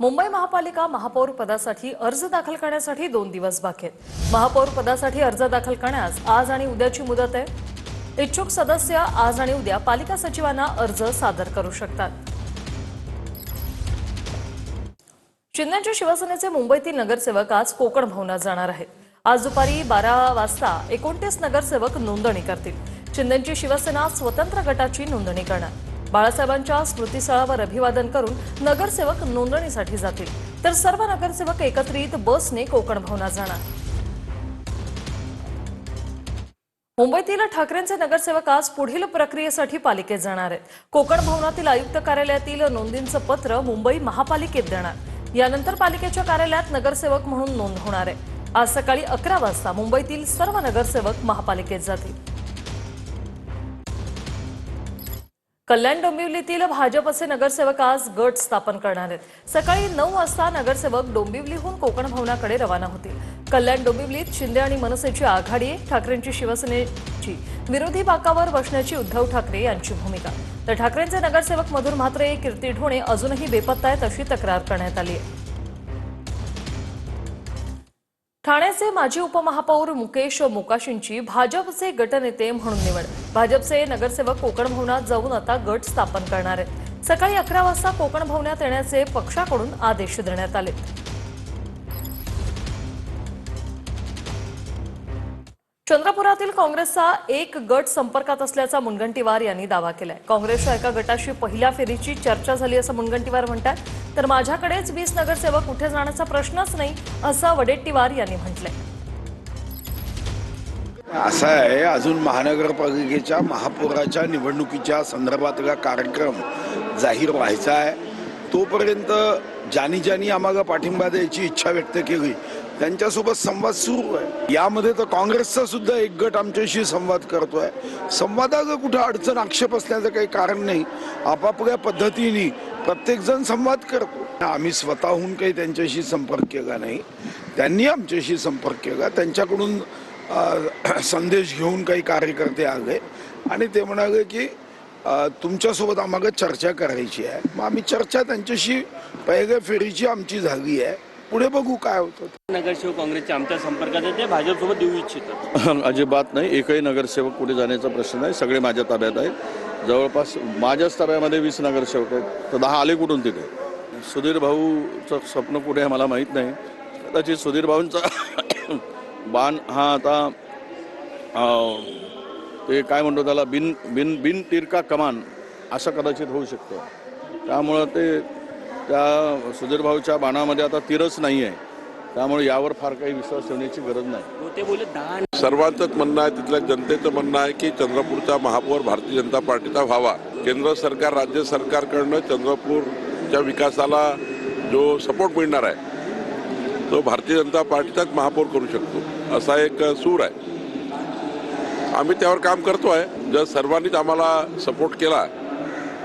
मुंबई महापालिका महापौर पदासाठी अर्ज दाखल करण्यासाठी 2 दिवस बाकी आहेत। महापौर पदासाठी अर्ज दाखल करण्यास आज आणि उद्याची मुदत आहे। इच्छुक सदस्य आज आणि उद्या पालिका सचिवांना अर्ज सादर करू शकतात। शिंदेच्या शिवसेनेचे मुंबईतील नगरसेवक आज कोकण भवनात जाणार आहेत। आज दुपारी 12 वाजता 29 नगरसेवक नोंदणी करतील। शिंदेची शिवसेना स्वतंत्र गटाची नोंदणी करणार। बाळासाहेबांच्या स्मृतिस्थळावर अभिवादन करून नगरसेवक नोंदणीसाठी जातील, तर सर्व नगरसेवक एकत्रित बसने कोकण भवनात जाणार। मुंबईतील ठाकरेंचे नगरसेवक आज पुढील प्रक्रियेसाठी पालिकेत जाणार आहेत। कोकण भवनातील आयुक्त कार्यालयातील नोंदींचं पत्र मुंबई महापालिकेत देणार। यानंतर पालिकेच्या कार्यालयात नगरसेवक म्हणून नोंद होणार आहे। आज सकाळी 11 वाजता मुंबईतील सर्व नगरसेवक महापालिकेत जातील। कल्याण डोंबिवलीतील भाजपचे नगरसेवक आज गट स्थापन करणार आहेत। सकाळी 9 वाजता नगरसेवक डोंबिवलीहून कोकण भवनाकडे रवाना होतील। कल्याण डोंबिवलीत शिंदे आणि मनसेची आघाडी आहे। ठाकरेंची शिवसेनेची विरोधी बाकावर बसण्याची उद्धव ठाकरे यांची भूमिका, तर ठाकरेंचे नगरसेवक मधुर म्हात्रे, कीर्ती ढोणे अजूनही बेपत्ता आहेत अशी तक्रार करण्यात आली आहे। ठाण्याचे माजी उपमहापौर मुकेश मोकाशींची भाजपचे गटनेते म्हणून निवड। भाजपचे नगरसेवक कोकण भवनात जाऊन आता गट स्थापन करणार आहेत। सकाळी 11 वाजता कोकण भवनात येण्याचे पक्षाकडून आदेश देण्यात आले। चंद्रपुरातील काँग्रेसचा एक गट संपर्कात असल्याचा मुनगंटीवार यांनी दावा केलाय। काँग्रेसच्या एका गटाशी पहिल्या फेरीची चर्चा झाली असं मुनगंटीवार म्हणतात, तर माझ्याकडेच 20 नगरसेवक कुठे जाण्याचा प्रश्नच नाही असं वडेट्टीवार यांनी म्हटलंय। असं आहे, अजून महानगरपालिकेच्या महापौराच्या निवडणुकीच्या संदर्भातला कार्यक्रम जाहीर व्हायचा आहे। तोपर्यंत ज्यांनी आम्हाला पाठिंबा द्यायची इच्छा व्यक्त केली त्यांच्यासोबत संवाद सुरू आहे। यामध्ये तर काँग्रेसचा सुद्धा एक गट आमच्याशी संवाद करतोय। संवादाला कुठं अडचण आक्षेप असण्याचं काही कारण नाही। आपापल्या पद्धतीने प्रत्येकजण संवाद करतो। आम्ही स्वतःहून काही त्यांच्याशी संपर्क केला नाही, त्यांनी आमच्याशी संपर्क केला। त्यांच्याकडून संदेश घेऊन काही कार्यकर्ते आले आणि ते म्हणाले की तुमच्यासोबत आम्हाला चर्चा करायची आहे। मग आम्ही चर्चा त्यांच्याशी पहिल्या फेरीची आमची झाली आहे। पुढे बघू काय होतं। नगरसेवक काँग्रेसच्या आमच्या संपर्कात आहे, ते भाजपसोबत देऊ इच्छितात? अजिबात नाही। एकही नगरसेवक कुठे जाण्याचा प्रश्न नाही। सगळे माझ्या ताब्यात आहेत। जवळपास माझ्याच ताब्यामध्ये 20 नगरसेवक आहेत, तर 10 आले कुठून तिथे? सुधीर भाऊचं स्वप्न कुठे आहे मला माहीत नाही। कदाचित सुधीर भाऊंचा बाण हा आता ते काय म्हणतो त्याला बिन तिरका कमान असं कदाचित होऊ शकतं। त्यामुळं ते त्या सुधीर भाऊच्या बाणामध्ये आता तीरच नाही आहे। त्यामुळे यावर फार काही विश्वास ठेवण्याची गरज नाही। ते बोलले 10 सर्वांचंच म्हणणं आहे, तिथल्या जनतेचं म्हणणं आहे की चंद्रपूरचा महापौर भारतीय जनता पार्टीचा व्हावा। केंद्र सरकार राज्य सरकारकडनं चंद्रपूरच्या विकासाला जो सपोर्ट मिळणार आहे तो भारतीय जनता पार्टीचाच महापौर करू शकतो असा एक सूर आहे। आम्ही त्यावर काम करतो आहे। जर सर्वांनीच आम्हाला सपोर्ट केला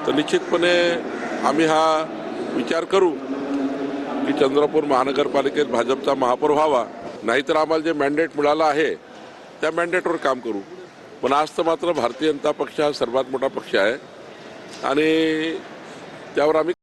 तर निश्चितपणे आम्ही हा विचार करू की चंद्रपूर महानगरपालिकेत भाजपचा महापौर व्हावा। नाहीतर आम्हाला जे मॅन्डेट मिळालं आहे त्या मॅन्डेटवर काम करू। पण आज तर मात्र भारतीय जनता पक्ष हा सर्वात मोठा पक्ष आहे आणि त्यावर आम्ही